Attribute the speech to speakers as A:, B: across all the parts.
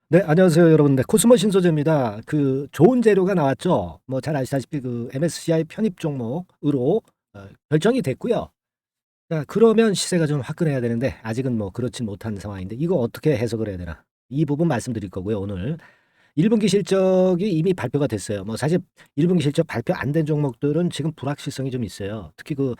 A: 네, 안녕하세요, 여러분. 네, 코스모 신소재입니다. 그 좋은 재료가 나왔죠. 뭐 잘 아시다시피 그 MSCI 편입 종목으로 결정이 됐고요. 자, 그러면 시세가 좀 화끈해야 되는데 아직은 뭐 그렇진 못한 상황인데 이거 어떻게 해석을 해야 되나? 이 부분 말씀드릴 거고요. 오늘 1분기 실적이 이미 발표가 됐어요. 뭐 사실 1분기 실적 발표 안 된 종목들은 지금 불확실성이 좀 있어요. 특히 그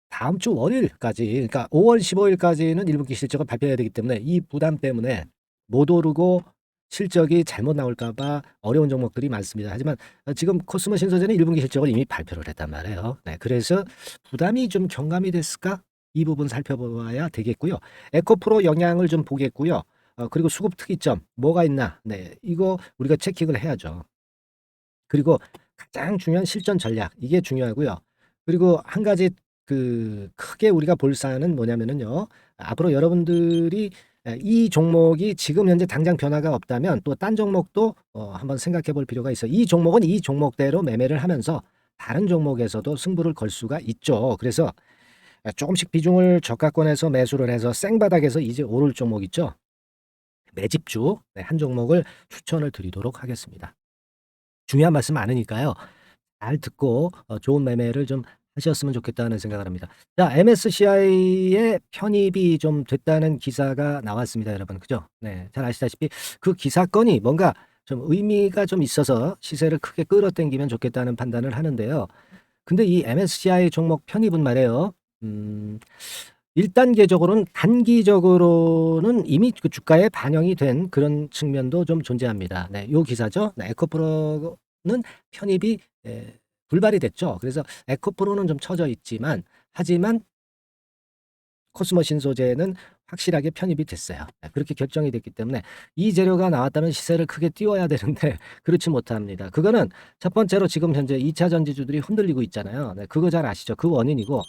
A: 다음 주 월요일까지, 그러니까 5월 15일까지는 1분기 실적을 발표해야 되기 때문에 이 부담 때문에 못 오르고 실적이 잘못 나올까 봐 어려운 종목들이 많습니다. 하지만 지금 코스모 신소재는 1분기 실적을 이미 발표를 했단 말이에요. 네, 그래서 부담이 좀 경감이 됐을까? 이 부분 살펴봐야 되겠고요. 에코프로 영향을 좀 보겠고요. 그리고 수급 특이점 뭐가 있나? 네, 이거 우리가 체킹을 해야죠. 그리고 가장 중요한 실전 전략 이게 중요하고요. 그리고 한 가지 그 크게 우리가 볼 사안은 뭐냐면은요. 앞으로 여러분들이 이 종목이 지금 현재 당장 변화가 없다면 또 딴 종목도 한번 생각해 볼 필요가 있어요. 이 종목은 이 종목대로 매매를 하면서 다른 종목에서도 승부를 걸 수가 있죠. 그래서 조금씩 비중을 저가권에서 매수를 해서 생바닥에서 이제 오를 종목 있죠. 매집주 네, 한 종목을 추천을 드리도록 하겠습니다. 중요한 말씀 많으니까요. 잘 듣고 좋은 매매를 좀 하셨으면 좋겠다는 생각을 합니다. 자, MSCI의 편입이 좀 됐다는 기사가 나왔습니다, 여러분. 그죠? 네. 잘 아시다시피 그 기사건이 뭔가 좀 의미가 좀 있어서 시세를 크게 끌어당기면 좋겠다는 판단을 하는데요. 근데 이 MSCI 종목 편입은 말이에요. 음, 1단계적으로는 단기적으로는 이미 그 주가에 반영이 된 그런 측면도 좀 존재합니다. 네, 요 기사죠. 네, 에코프로는 편입이 불발이 됐죠. 그래서 에코프로는 좀 처져 있지만 하지만 코스모신 소재는 확실하게 편입이 됐어요. 네, 그렇게 결정이 됐기 때문에 이 재료가 나왔다면 시세를 크게 띄워야 되는데 그렇지 못합니다. 그거는 첫 번째로 지금 현재 2차 전지주들이 흔들리고 있잖아요. 네, 그거 잘 아시죠? 그 원인이고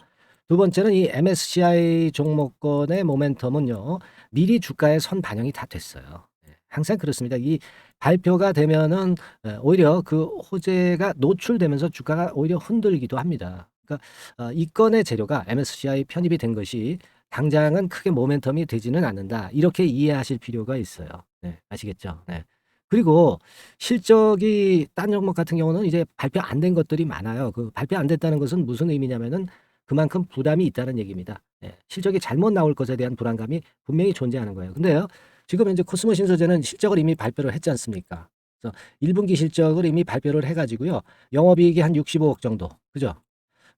A: 두 번째는 이 MSCI 종목권의 모멘텀은요. 미리 주가에 선 반영이 다 됐어요. 네, 항상 그렇습니다. 이 발표가 되면은 오히려 그 호재가 노출되면서 주가가 오히려 흔들기도 합니다. 그러니까 이 건의 재료가 MSCI 편입이 된 것이 당장은 크게 모멘텀이 되지는 않는다. 이렇게 이해하실 필요가 있어요. 네, 아시겠죠? 네. 그리고 실적이 딴 종목 같은 경우는 이제 발표 안 된 것들이 많아요. 그 발표 안 됐다는 것은 무슨 의미냐면은 그만큼 부담이 있다는 얘기입니다. 네, 실적이 잘못 나올 것에 대한 불안감이 분명히 존재하는 거예요. 근데요, 지금 이제 코스모 신소재는 실적을 이미 발표를 했지 않습니까? 그래서 1분기 실적을 이미 발표를 해가지고요, 영업이익이 한 65억 정도, 그죠?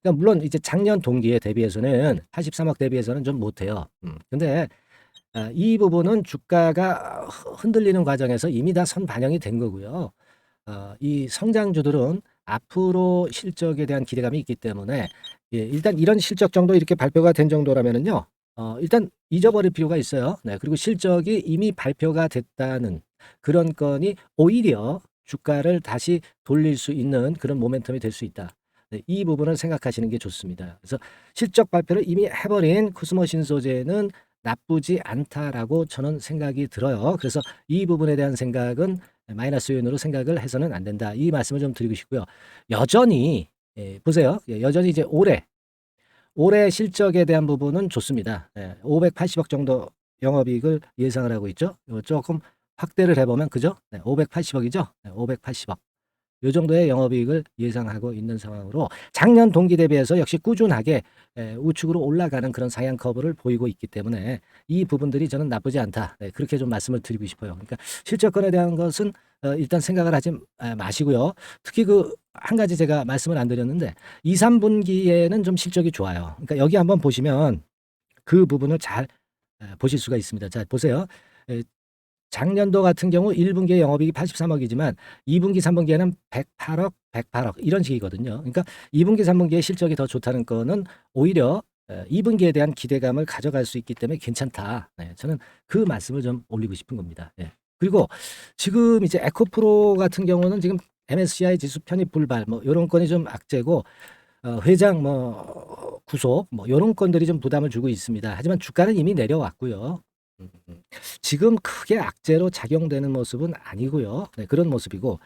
A: 그러니까 물론 이제 작년 동기에 대비해서는 83억 대비해서는 좀 못해요. 근데 이 부분은 주가가 흔들리는 과정에서 이미 다 선 반영이 된 거고요. 이 성장주들은 앞으로 실적에 대한 기대감이 있기 때문에 예, 일단 이런 실적 정도 이렇게 발표가 된 정도라면은요. 일단 잊어버릴 필요가 있어요. 네, 그리고 실적이 이미 발표가 됐다는 그런 건이 오히려 주가를 다시 돌릴 수 있는 그런 모멘텀이 될 수 있다. 네, 이 부분을 생각하시는 게 좋습니다. 그래서 실적 발표를 이미 해버린 코스모 신소재는 나쁘지 않다라고 저는 생각이 들어요. 그래서 이 부분에 대한 생각은 마이너스 요인으로 생각을 해서는 안 된다. 이 말씀을 좀 드리고 싶고요. 여전히 보세요. 여전히 이제 올해 실적에 대한 부분은 좋습니다. 580억 정도 영업이익을 예상을 하고 있죠. 조금 확대를 해보면 그죠? 580억이죠. 580억. 요 정도의 영업이익을 예상하고 있는 상황으로 작년 동기 대비해서 역시 꾸준하게 우측으로 올라가는 그런 상향 커브를 보이고 있기 때문에 이 부분들이 저는 나쁘지 않다. 네, 그렇게 좀 말씀을 드리고 싶어요. 그러니까 실적권에 대한 것은 일단 생각을 하지 마시고요. 특히 그 한 가지 제가 말씀을 안 드렸는데 2, 3분기에는 좀 실적이 좋아요. 그러니까 여기 한번 보시면 그 부분을 잘 보실 수가 있습니다. 자, 보세요. 작년도 같은 경우 1분기에 영업이익이 83억이지만 2분기, 3분기에는 108억, 108억 이런 식이거든요. 그러니까 2분기, 3분기에 실적이 더 좋다는 거는 오히려 2분기에 대한 기대감을 가져갈 수 있기 때문에 괜찮다. 네, 저는 그 말씀을 좀 올리고 싶은 겁니다. 예. 그리고 지금 이제 에코프로 같은 경우는 지금 MSCI 지수 편입 불발 뭐 이런 건이 좀 악재고 회장 뭐 구속 뭐 이런 건들이 좀 부담을 주고 있습니다. 하지만 주가는 이미 내려왔고요. 지금 크게 악재로 작용되는 모습은 아니고요. 네, 그런 모습이고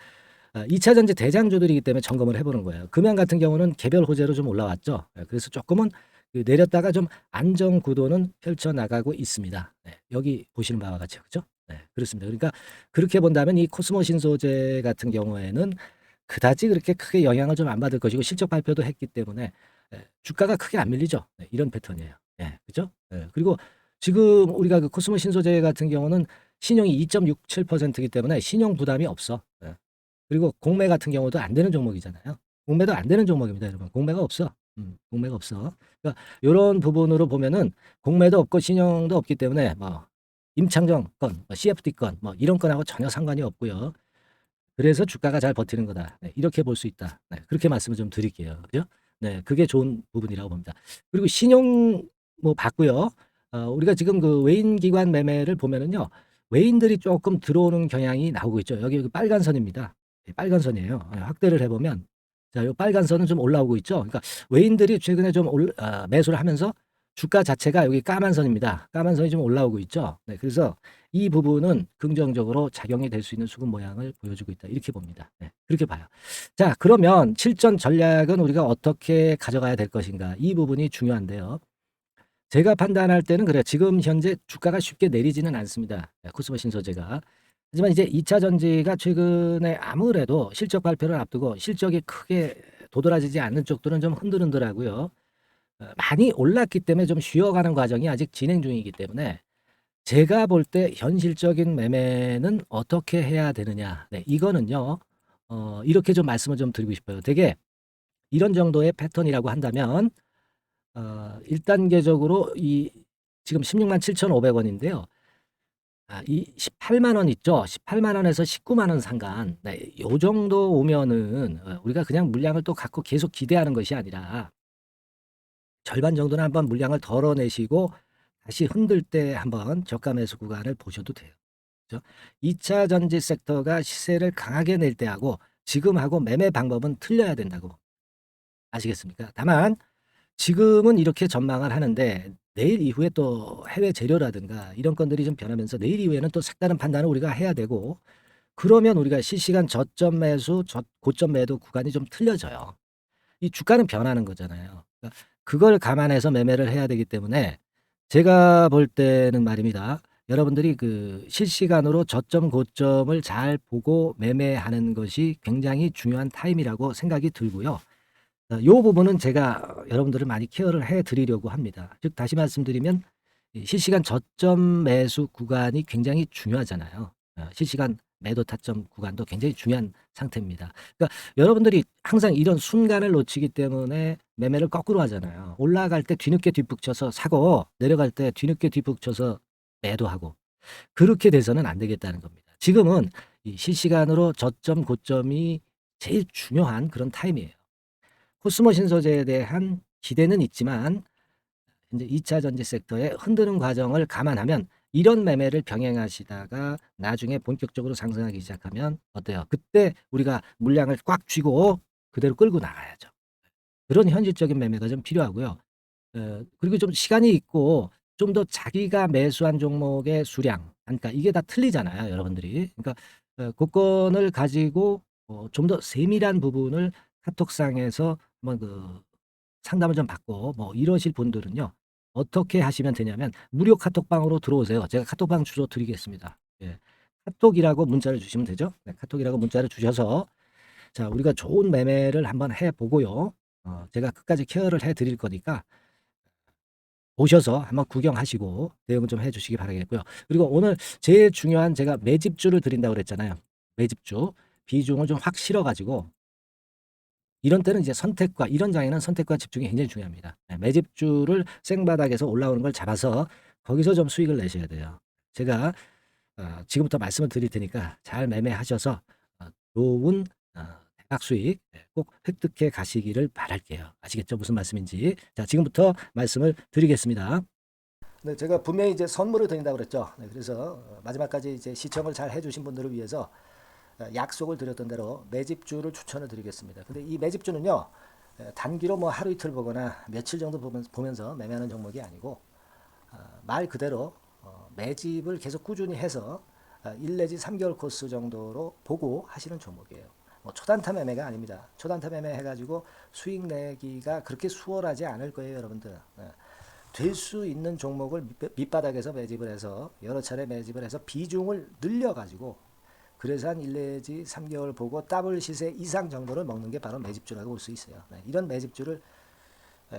A: 2차 전지 대장주들이기 때문에 점검을 해보는 거예요. 금양 같은 경우는 개별 호재로 좀 올라왔죠. 그래서 조금은 그 내렸다가 좀 안정 구도는 펼쳐 나가고 있습니다. 네, 여기 보시는 바와 같이 그죠? 네, 그렇습니다. 그러니까 그렇게 본다면 이 코스모 신소재 같은 경우에는 그다지 그렇게 크게 영향을 좀 안 받을 것이고 실적 발표도 했기 때문에 주가가 크게 안 밀리죠. 네, 이런 패턴이에요. 예, 그죠? 예, 그리고 지금 우리가 그 코스모 신소재 같은 경우는 신용이 2.67%이기 때문에 신용 부담이 없어. 예. 그리고 공매 같은 경우도 안 되는 종목이잖아요. 공매도 안 되는 종목입니다, 여러분. 공매가 없어. 공매가 없어. 그러니까 요런 부분으로 보면은 공매도 없고 신용도 없기 때문에 뭐 임창정 건, 뭐 CFD 건, 뭐 이런 건하고 전혀 상관이 없고요. 그래서 주가가 잘 버티는 거다. 네, 이렇게 볼 수 있다. 네, 그렇게 말씀을 좀 드릴게요. 그죠? 네, 그게 좋은 부분이라고 봅니다. 그리고 신용 뭐 봤고요. 우리가 지금 그 외인 기관 매매를 보면은요. 외인들이 조금 들어오는 경향이 나오고 있죠. 여기 그 빨간 선입니다. 예, 빨간 선이에요. 예, 확대를 해보면 자, 요 빨간 선은 좀 올라오고 있죠. 그러니까 외인들이 최근에 좀 매수를 하면서 주가 자체가 여기 까만 선입니다. 까만 선이 좀 올라오고 있죠. 네, 그래서 이 부분은 긍정적으로 작용이 될 수 있는 수급 모양을 보여주고 있다. 이렇게 봅니다. 네, 그렇게 봐요. 자, 그러면 실전 전략은 우리가 어떻게 가져가야 될 것인가? 이 부분이 중요한데요. 제가 판단할 때는 그래요. 지금 현재 주가가 쉽게 내리지는 않습니다. 네, 코스모 신소재가. 하지만 이제 2차 전지가 최근에 아무래도 실적 발표를 앞두고 실적이 크게 도드라지지 않는 쪽들은 좀 흔들흔들하고요. 많이 올랐기 때문에 좀 쉬어가는 과정이 아직 진행 중이기 때문에 제가 볼 때 현실적인 매매는 어떻게 해야 되느냐. 네, 이거는요. 이렇게 좀 말씀을 좀 드리고 싶어요. 되게 이런 정도의 패턴이라고 한다면 1단계적으로 이 지금 16만 7,500 원인데요. 이 18만 원 있죠. 18만 원에서 19만 원 상간. 네, 요 정도 오면은 우리가 그냥 물량을 또 갖고 계속 기대하는 것이 아니라 절반 정도는 한번 물량을 덜어내시고 다시 흔들 때 한번 저가 매수 구간을 보셔도 돼요. 그죠? 2차 전지 섹터가 시세를 강하게 낼 때하고 지금하고 매매 방법은 틀려야 된다고 아시겠습니까? 다만 지금은 이렇게 전망을 하는데 내일 이후에 또 해외 재료라든가 이런 건들이 좀 변하면서 내일 이후에는 또 색다른 판단을 우리가 해야 되고 그러면 우리가 실시간 저점 매수, 고점 매도 구간이 좀 틀려져요. 이 주가는 변하는 거잖아요. 그러니까 그걸 감안해서 매매를 해야 되기 때문에 제가 볼 때는 말입니다. 여러분들이 그 실시간으로 저점 고점을 잘 보고 매매하는 것이 굉장히 중요한 타임이라고 생각이 들고요. 요 부분은 제가 여러분들을 많이 케어를 해 드리려고 합니다. 즉 다시 말씀드리면 이 실시간 저점 매수 구간이 굉장히 중요하잖아요. 실시간 매도 타점 구간도 굉장히 중요한 상태입니다. 그러니까 여러분들이 항상 이런 순간을 놓치기 때문에 매매를 거꾸로 하잖아요. 올라갈 때 뒤늦게 뒷북쳐서 사고 내려갈 때 뒤늦게 뒷북쳐서 매도하고 그렇게 돼서는 안 되겠다는 겁니다. 지금은 이 실시간으로 저점 고점이 제일 중요한 그런 타임이에요. 코스모 신소재에 대한 기대는 있지만 이제 2차 전지 섹터의 흔드는 과정을 감안하면 이런 매매를 병행하시다가 나중에 본격적으로 상승하기 시작하면 어때요? 그때 우리가 물량을 꽉 쥐고 그대로 끌고 나가야죠. 그런 현실적인 매매가 좀 필요하고요. 그리고 좀 시간이 있고 좀 더 자기가 매수한 종목의 수량, 그러니까 이게 다 틀리잖아요, 여러분들이. 그러니까 고건을 가지고 좀 더 세밀한 부분을 카톡상에서 한번 그 상담을 좀 받고 뭐 이러실 분들은요. 어떻게 하시면 되냐면 무료 카톡방으로 들어오세요. 제가 카톡방 주소 드리겠습니다. 예. 카톡이라고 문자를 주시면 되죠. 네, 카톡이라고 문자를 주셔서 자, 우리가 좋은 매매를 한번 해 보고요. 제가 끝까지 케어를 해 드릴 거니까 오셔서 한번 구경하시고 대응을 좀 해 주시기 바라겠고요. 그리고 오늘 제일 중요한 제가 매집주를 드린다고 그랬잖아요. 매집주 비중을 좀 확 실어 가지고 이런 때는 이제 선택과 이런 장에는 선택과 집중이 굉장히 중요합니다. 매집주를 생바닥에서 올라오는 걸 잡아서 거기서 좀 수익을 내셔야 돼요. 제가 지금부터 말씀을 드릴 테니까 잘 매매하셔서 좋은 대박 수익 꼭 획득해 가시기를 바랄게요. 아시겠죠? 무슨 말씀인지. 자, 지금부터 말씀을 드리겠습니다. 네, 제가 분명히 이제 선물을 드린다고 그랬죠. 네, 그래서 마지막까지 이제 시청을 잘 해주신 분들을 위해서 약속을 드렸던 대로 매집주를 추천을 드리겠습니다. 근데 이 매집주는요, 단기로 뭐 하루 이틀 보거나 며칠 정도 보면서 매매하는 종목이 아니고 말 그대로 매집을 계속 꾸준히 해서 1 내지 3개월 코스 정도로 보고 하시는 종목이에요. 뭐 초단타 매매가 아닙니다. 초단타 매매 해가지고 수익 내기가 그렇게 수월하지 않을 거예요, 여러분들. 될 수 있는 종목을 밑바닥에서 매집을 해서 여러 차례 매집을 해서 비중을 늘려가지고 그래서 한 1 내지 3개월 보고 더블 시세 이상 정도를 먹는 게 바로 매집주라고 볼 수 있어요. 네, 이런 매집주를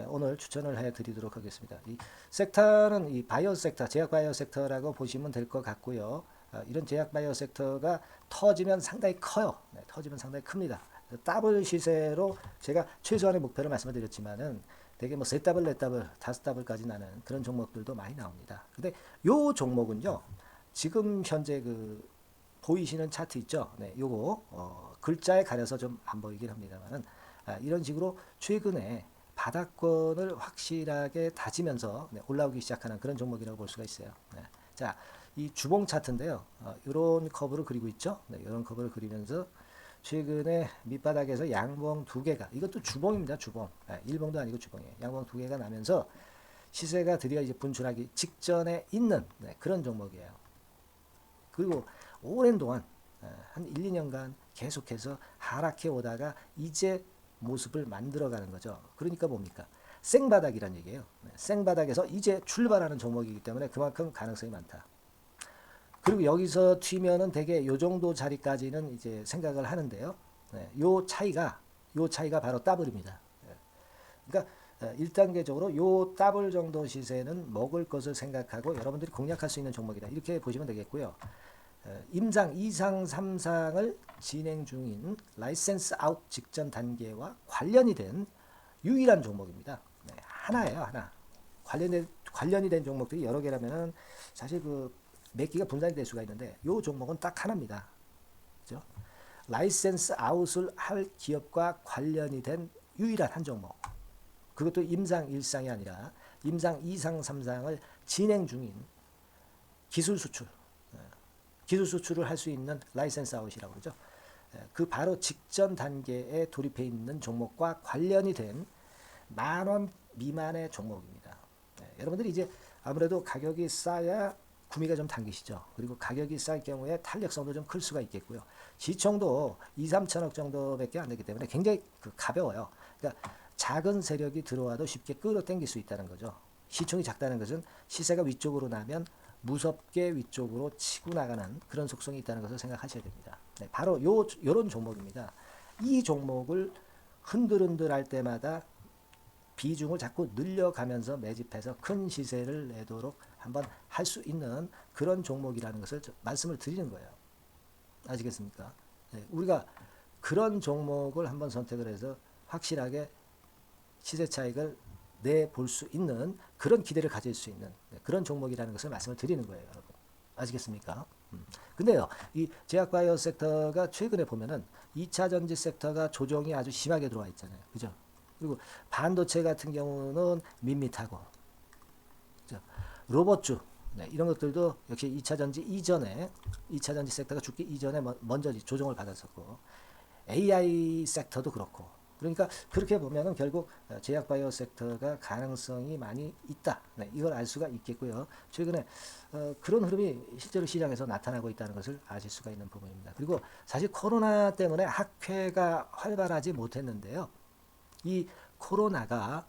A: 오늘 추천을 해드리도록 하겠습니다. 이 섹터는 이 바이오 섹터, 제약 바이오 섹터라고 보시면 될 것 같고요. 이런 제약 바이오 섹터가 터지면 상당히 커요. 네, 터지면 상당히 큽니다. 더블 시세로 제가 최소한의 목표를 말씀을 드렸지만은 되게 뭐 세 더블, 네 더블, 다섯 더블까지 나는 그런 종목들도 많이 나옵니다. 근데 요 종목은요, 지금 현재 그 보이시는 차트 있죠? 네, 요거 글자에 가려서 좀 안 보이긴 합니다만은 이런 식으로 최근에 바닥권을 확실하게 다지면서 네, 올라오기 시작하는 그런 종목이라고 볼 수가 있어요. 네. 자, 이 주봉 차트인데요. 이런 커브를 그리고 있죠? 네, 이런 커브를 그리면서 최근에 밑바닥에서 양봉 두 개가 이것도 주봉입니다. 주봉. 네, 일봉도 아니고 주봉이에요. 양봉 두 개가 나면서 시세가 드디어 이제 분출하기 직전에 있는 네, 그런 종목이에요. 그리고 오랜 동안 한 1, 2년간 계속해서 하락해 오다가 이제 모습을 만들어가는 거죠. 그러니까 뭡니까? 생바닥이란 얘기예요. 생바닥에서 이제 출발하는 종목이기 때문에 그만큼 가능성이 많다. 그리고 여기서 튀면은 대개 요 정도 자리까지는 이제 생각을 하는데요. 요 차이가 바로 더블입니다. 그러니까 1단계적으로 요 더블 정도 시세는 먹을 것을 생각하고 여러분들이 공략할 수 있는 종목이다. 이렇게 보시면 되겠고요. 임상 2상 3상을 진행 중인 라이센스 아웃 직전 단계와 관련이 된 유일한 종목입니다. 네, 하나예요, 하나. 관련이 된 종목들이 여러 개라면은 사실 그 몇 개가 분산이 될 수가 있는데 이 종목은 딱 하나입니다. 그죠? 라이센스 아웃을 할 기업과 관련이 된 유일한 한 종목. 그것도 임상 1상이 아니라 임상 2상 3상을 진행 중인 기술 수출. 기술 수출을 할 수 있는 라이센스 아웃이라고 그러죠. 그 바로 직전 단계에 돌입해 있는 종목과 관련이 된 10,000원 미만의 종목입니다. 여러분들이 이제 아무래도 가격이 싸야 구미가 좀 당기시죠. 그리고 가격이 쌀 경우에 탄력성도 좀 클 수가 있겠고요. 시총도 2, 3천억 정도밖에 안 되기 때문에 굉장히 가벼워요. 그러니까 작은 세력이 들어와도 쉽게 끌어당길 수 있다는 거죠. 시총이 작다는 것은 시세가 위쪽으로 나면 무섭게 위쪽으로 치고 나가는 그런 속성이 있다는 것을 생각하셔야 됩니다. 네, 바로 요런 종목입니다. 이 종목을 흔들흔들 할 때마다 비중을 자꾸 늘려가면서 매집해서 큰 시세를 내도록 한번 할 수 있는 그런 종목이라는 것을 말씀을 드리는 거예요. 아시겠습니까? 네, 우리가 그런 종목을 한번 선택을 해서 확실하게 시세 차익을 내볼 수 있는 그런 기대를 가질 수 있는 그런 종목이라는 것을 말씀을 드리는 거예요, 여러분. 아시겠습니까? 근데요, 이 제약바이오 섹터가 최근에 보면은 2차 전지 섹터가 조정이 아주 심하게 들어와 있잖아요. 그죠? 그리고 반도체 같은 경우는 밋밋하고, 그죠? 로봇주, 네, 이런 것들도 역시 2차 전지 이전에, 2차 전지 섹터가 죽기 이전에 먼저 조정을 받았었고, AI 섹터도 그렇고, 그러니까 그렇게 보면은 결국 제약 바이오 섹터가 가능성이 많이 있다. 네, 이걸 알 수가 있겠고요. 최근에 그런 흐름이 실제로 시장에서 나타나고 있다는 것을 아실 수가 있는 부분입니다. 그리고 사실 코로나 때문에 학회가 활발하지 못했는데요. 이 코로나가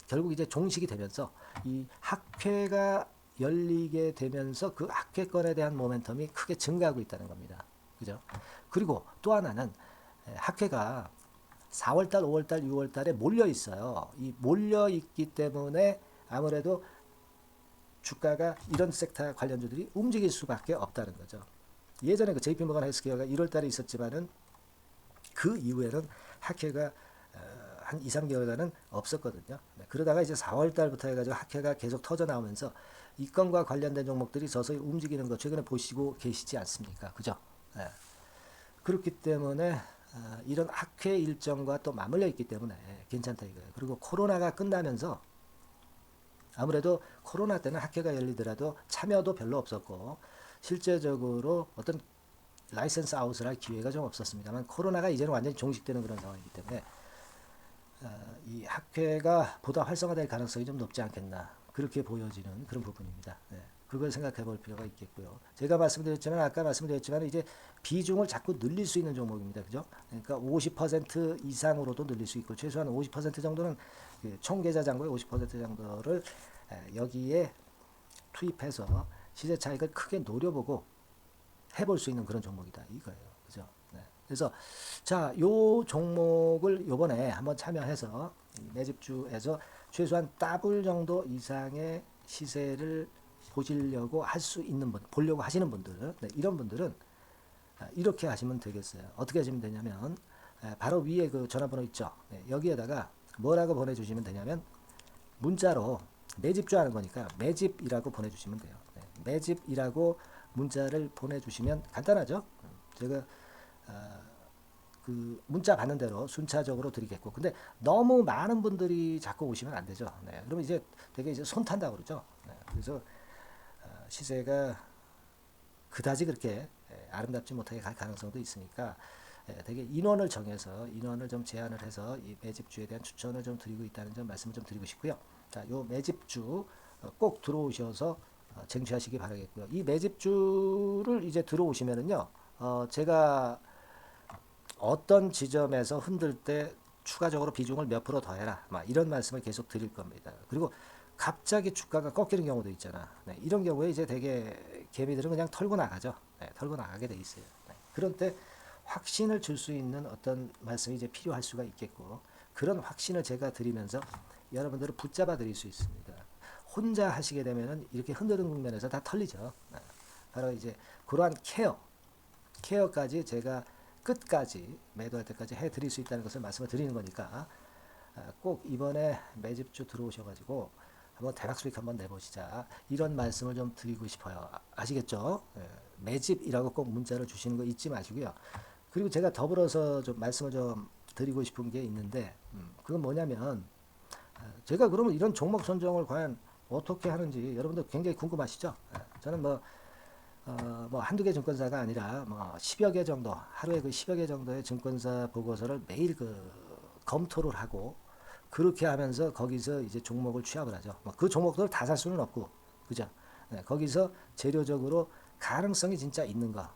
A: 결국 이제 종식이 되면서 이 학회가 열리게 되면서 그 학회권에 대한 모멘텀이 크게 증가하고 있다는 겁니다. 그죠? 그리고 또 하나는 학회가 4월달, 5월달, 6월달에 몰려 있어요. 이 몰려 있기 때문에 아무래도 주가가 이런 섹터 관련주들이 움직일 수밖에 없다는 거죠. 예전에 그 JP 모건 헬스케어가 1월달에 있었지만은 그 이후에는 학회가 한 2, 3개월간은 없었거든요. 그러다가 이제 4월달부터 해가지고 학회가 계속 터져 나오면서 이 건과 관련된 종목들이 서서히 움직이는 거 최근에 보시고 계시지 않습니까? 그죠? 네. 그렇기 때문에 이런 학회 일정과 또 맞물려 있기 때문에 괜찮다 이거예요. 그리고 코로나가 끝나면서 아무래도 코로나 때는 학회가 열리더라도 참여도 별로 없었고 실제적으로 어떤 라이센스 아웃을 할 기회가 좀 없었습니다만 코로나가 이제는 완전히 종식되는 그런 상황이기 때문에 이 학회가 보다 활성화될 가능성이 좀 높지 않겠나 그렇게 보여지는 그런 부분입니다. 네. 그걸 생각해 볼 필요가 있겠고요. 제가 말씀드렸지만 아까 말씀드렸지만 이제 비중을 자꾸 늘릴 수 있는 종목입니다. 그죠? 그러니까 50% 이상으로도 늘릴 수 있고 최소한 50% 정도는 총 계좌 잔고의 50% 정도를 여기에 투입해서 시세 차익을 크게 노려보고 해볼 수 있는 그런 종목이다 이거예요. 그죠? 네. 그래서 자, 요 종목을 요번에 한번 참여해서 매집주에서 최소한 더블 정도 이상의 시세를 보시려고 할 수 있는 분, 보려고 하시는 분들, 네, 이런 분들은 이렇게 하시면 되겠어요. 어떻게 하시면 되냐면 바로 위에 그 전화번호 있죠. 네, 여기에다가 뭐라고 보내주시면 되냐면 문자로 매집주 하는 거니까 매집이라고 보내주시면 돼요. 네, 매집이라고 문자를 보내주시면 간단하죠. 제가 그 문자 받는 대로 순차적으로 드리겠고, 근데 너무 많은 분들이 자꾸 오시면 안 되죠. 네, 그러면 이제 되게 이제 손 탄다고 그러죠. 네, 그래서 시세가 그다지 그렇게 아름답지 못하게 갈 가능성도 있으니까 되게 인원을 정해서 인원을 좀 제한을 해서 이 매집주에 대한 추천을 좀 드리고 있다는 점 말씀을 좀 드리고 싶고요. 자, 요 매집주 꼭 들어오셔서 쟁취하시기 바라겠고요. 이 매집주를 이제 들어오시면은요, 제가 어떤 지점에서 흔들 때 추가적으로 비중을 몇 프로 더해라, 막 이런 말씀을 계속 드릴 겁니다. 그리고 갑자기 주가가 꺾이는 경우도 있잖아. 네, 이런 경우에 이제 되게 개미들은 그냥 털고 나가죠. 네, 털고 나가게 돼 있어요. 네, 그런 때 확신을 줄 수 있는 어떤 말씀이 이제 필요할 수가 있겠고, 그런 확신을 제가 드리면서 여러분들을 붙잡아 드릴 수 있습니다. 혼자 하시게 되면은 이렇게 흔드는 국면에서 다 털리죠. 네, 바로 이제 그러한 케어까지 제가 끝까지 매도할 때까지 해드릴 수 있다는 것을 말씀을 드리는 거니까 꼭 이번에 매집주 들어오셔가지고 한번 대박 수익 한번 내보시자 이런 말씀을 좀 드리고 싶어요. 아시겠죠? 매집이라고 꼭 문자를 주시는 거 잊지 마시고요. 그리고 제가 더불어서 좀 말씀을 좀 드리고 싶은 게 있는데 그건 뭐냐면 제가 그러면 이런 종목 선정을 과연 어떻게 하는지 여러분들 굉장히 궁금하시죠? 저는 뭐 한두 개 증권사가 아니라 뭐 10여 개 정도, 하루에 그 10여 개 정도의 증권사 보고서를 매일 그 검토를 하고 그렇게 하면서 거기서 이제 종목을 취합을 하죠. 뭐 그 종목들을 다 살 수는 없고, 그죠? 네, 거기서 재료적으로 가능성이 진짜 있는 거,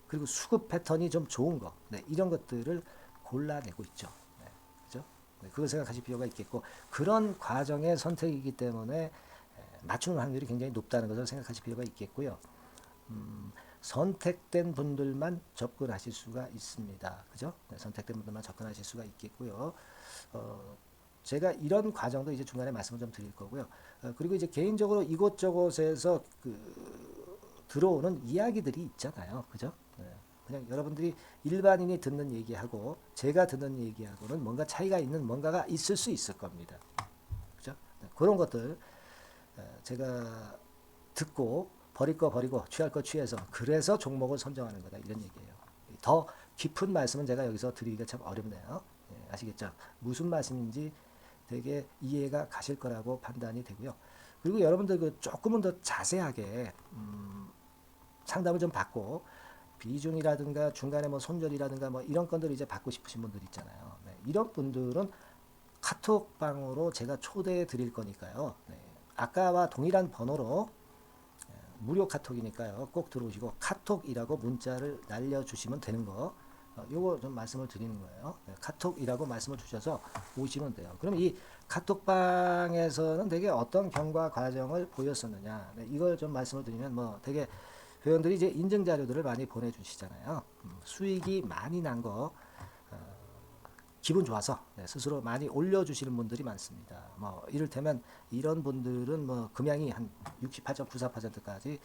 A: 그리고 수급 패턴이 좀 좋은 거, 네, 이런 것들을 골라내고 있죠. 네, 그죠? 네, 그걸 생각하실 필요가 있겠고, 그런 과정의 선택이기 때문에 맞추는 확률이 굉장히 높다는 것을 생각하실 필요가 있겠고요. 선택된 분들만 접근하실 수가 있습니다. 그죠? 네, 선택된 분들만 접근하실 수가 있겠고요. 제가 이런 과정도 이제 중간에 말씀을 좀 드릴 거고요. 그리고 이제 개인적으로 이곳저곳에서 들어오는 이야기들이 있잖아요. 그죠? 네, 그냥 여러분들이 일반인이 듣는 얘기하고 제가 듣는 얘기하고는 뭔가 차이가 있는 뭔가가 있을 수 있을 겁니다. 그죠? 네, 그런 것들 제가 듣고 버릴 거 버리고 취할 거 취해서 그래서 종목을 선정하는 거다 이런 얘기예요. 더 깊은 말씀은 제가 여기서 드리기가 참 어렵네요. 예, 아시겠죠? 무슨 말씀인지 되게 이해가 가실 거라고 판단이 되고요. 그리고 여러분들 그 조금은 더 자세하게 상담을 좀 받고 비중이라든가 중간에 뭐 손절이라든가 뭐 이런 건들 이제 받고 싶으신 분들 있잖아요. 네, 이런 분들은 카톡방으로 제가 초대해 드릴 거니까요. 네, 아까와 동일한 번호로 무료 카톡이니까요. 꼭 들어오시고 카톡이라고 문자를 날려주시면 되는 거 요거 좀 말씀을 드리는 거예요. 네, 카톡이라고 말씀을 주셔서 오시면 돼요. 그럼 이 카톡방에서는 되게 어떤 경과 과정을 보였었느냐 이걸 좀 말씀을 드리면 뭐 되게 회원들이 이제 인증 자료들을 많이 보내주시잖아요. 수익이 많이 난 거 기분 좋아서 네, 스스로 많이 올려주시는 분들이 많습니다. 뭐 이를테면 이런 분들은 뭐 금양이 한 68.94%까지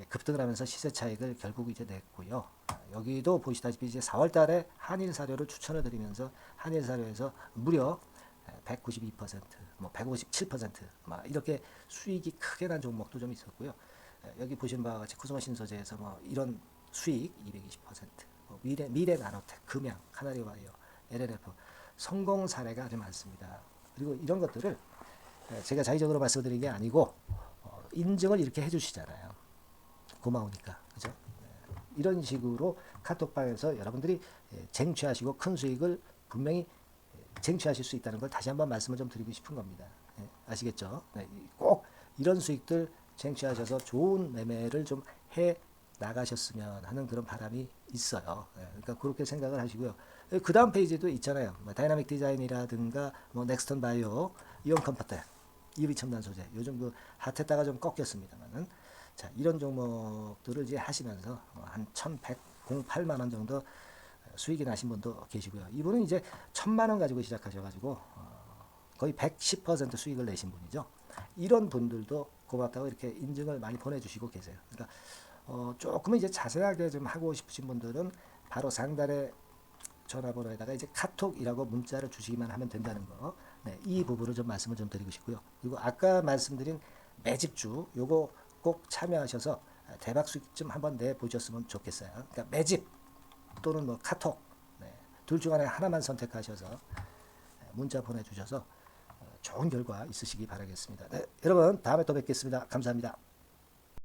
A: 급등을 하면서 시세 차익을 결국 이제 냈고요. 여기도 보시다시피 이제 4월달에 한일 사료를 추천을 드리면서 한일 사료에서 무려 192%, 뭐 157%막 이렇게 수익이 크게 난 종목도 좀 있었고요. 여기 보시는 바와 같이 코스모 신소재에서 뭐 이런 수익 220%, 뭐 미래 나노텍, 금양, 카나리와이어, LLF 성공 사례가 아주 많습니다. 그리고 이런 것들을 제가 자의적으로 말씀드린 게 아니고 인증을 이렇게 해주시잖아요. 고마우니까 그죠? 이런 식으로 카톡방에서 여러분들이 쟁취하시고 큰 수익을 분명히 쟁취하실 수 있다는 걸 다시 한번 말씀을 좀 드리고 싶은 겁니다. 아시겠죠? 꼭 이런 수익들 쟁취하셔서 좋은 매매를 좀 해 나가셨으면 하는 그런 바람이 있어요. 예, 그러니까 그렇게 생각을 하시고요. 그 다음 페이지도 있잖아요. 뭐 다이나믹 디자인이라든가 뭐 넥스턴 바이오, 이온 컴포트, EV 첨단 소재. 요즘 그 핫했다가 좀 꺾였습니다만은 자 이런 종목들을 이제 하시면서 한 1,108만 원 정도 수익이 나신 분도 계시고요. 이분은 이제 1,000만 원 가지고 시작하셔가지고 거의 110% 수익을 내신 분이죠. 이런 분들도 고맙다고 이렇게 인증을 많이 보내주시고 계세요. 그러니까 조금은 이제 자세하게 좀 하고 싶으신 분들은 바로 상단에 전화번호에다가 이제 카톡이라고 문자를 주시기만 하면 된다는 거. 네, 이 부분을 좀 말씀을 좀 드리고 싶고요. 그리고 아까 말씀드린 매집주 요거 꼭 참여하셔서 대박 수익 좀 한번 내 보셨으면 좋겠어요. 그러니까 매집 또는 뭐 카톡 네, 둘 중 하나만 선택하셔서 문자 보내주셔서 좋은 결과 있으시기 바라겠습니다. 네, 여러분 다음에 또 뵙겠습니다. 감사합니다.